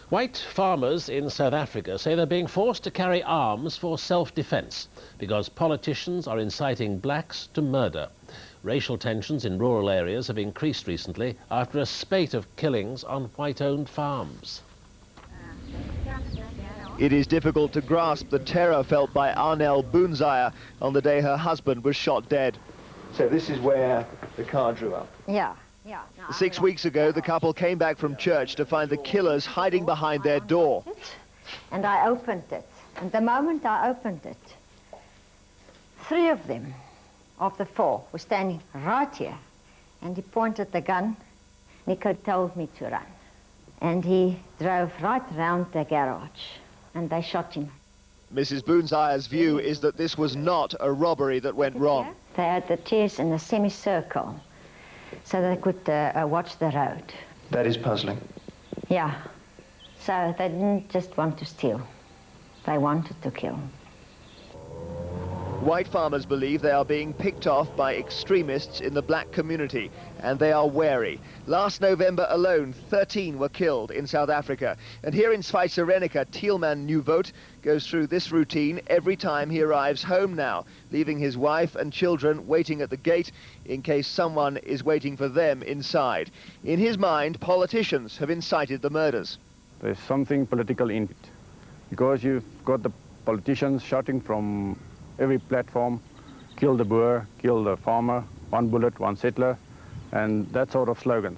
White farmers in South Africa say they're being forced to carry arms for self-defense because politicians are inciting blacks to murder. Racial tensions in rural areas have increased recently after a spate of killings on white-owned farms. It is difficult to grasp the terror felt by Arnel Boonzaya on the day her husband was shot dead. So this is where the car drew up? Yeah. Yeah. No, 6 weeks ago, the couple came back from church to find the killers hiding behind their door. And I opened it. And the moment I opened it, 3 of them, of the 4, were standing right here. And he pointed the gun. Nico told me to run. And he drove right round the garage. And they shot him. Mrs. Boonzaya's view is that this was not a robbery that went wrong. They had the chairs in a semicircle, so they could watch the road. That is puzzling. Yeah. So they didn't just want to steal. They wanted to kill. White farmers believe they are being picked off by extremists in the black community, and they are wary. Last November alone, 13 were killed in South Africa. And here in Schweizerenica, Tielman Nieuwvoet goes through this routine every time he arrives home now, leaving his wife and children waiting at the gate in case someone is waiting for them inside. In his mind, politicians have incited the murders. There's something political in it, because you've got the politicians shouting from every platform, kill the boer, kill the farmer, 1 bullet, 1 settler, and that sort of slogans.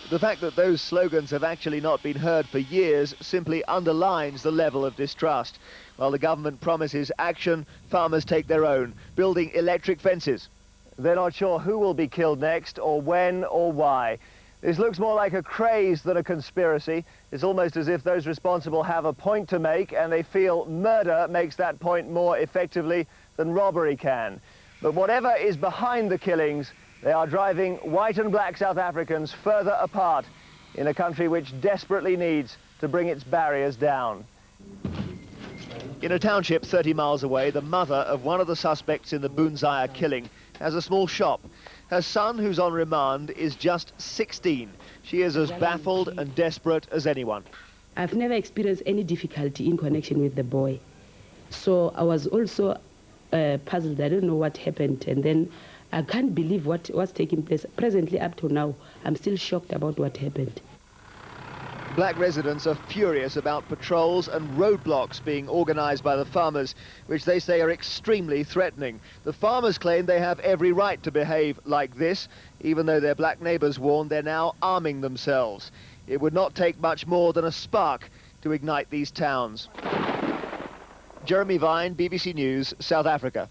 The fact that those slogans have actually not been heard for years simply underlines the level of distrust. While the government promises action, farmers take their own, building electric fences. They're not sure who will be killed next, or when, or why. This looks more like a craze than a conspiracy. It's almost as if those responsible have a point to make, and they feel murder makes that point more effectively than robbery can. But whatever is behind the killings, they are driving white and black South Africans further apart in a country which desperately needs to bring its barriers down. In a township 30 miles away, the mother of one of the suspects in the Boonzaya killing has a small shop. Her son, who's on remand, is just 16. She is as baffled and desperate as anyone. I've never experienced any difficulty in connection with the boy. So I was also puzzled. I don't know what happened. And then I can't believe what was taking place. Presently, up to now, I'm still shocked about what happened. Black residents are furious about patrols and roadblocks being organised by the farmers, which they say are extremely threatening. The farmers claim they have every right to behave like this, even though their black neighbours warn they're now arming themselves. It would not take much more than a spark to ignite these towns. Jeremy Vine, BBC News, South Africa.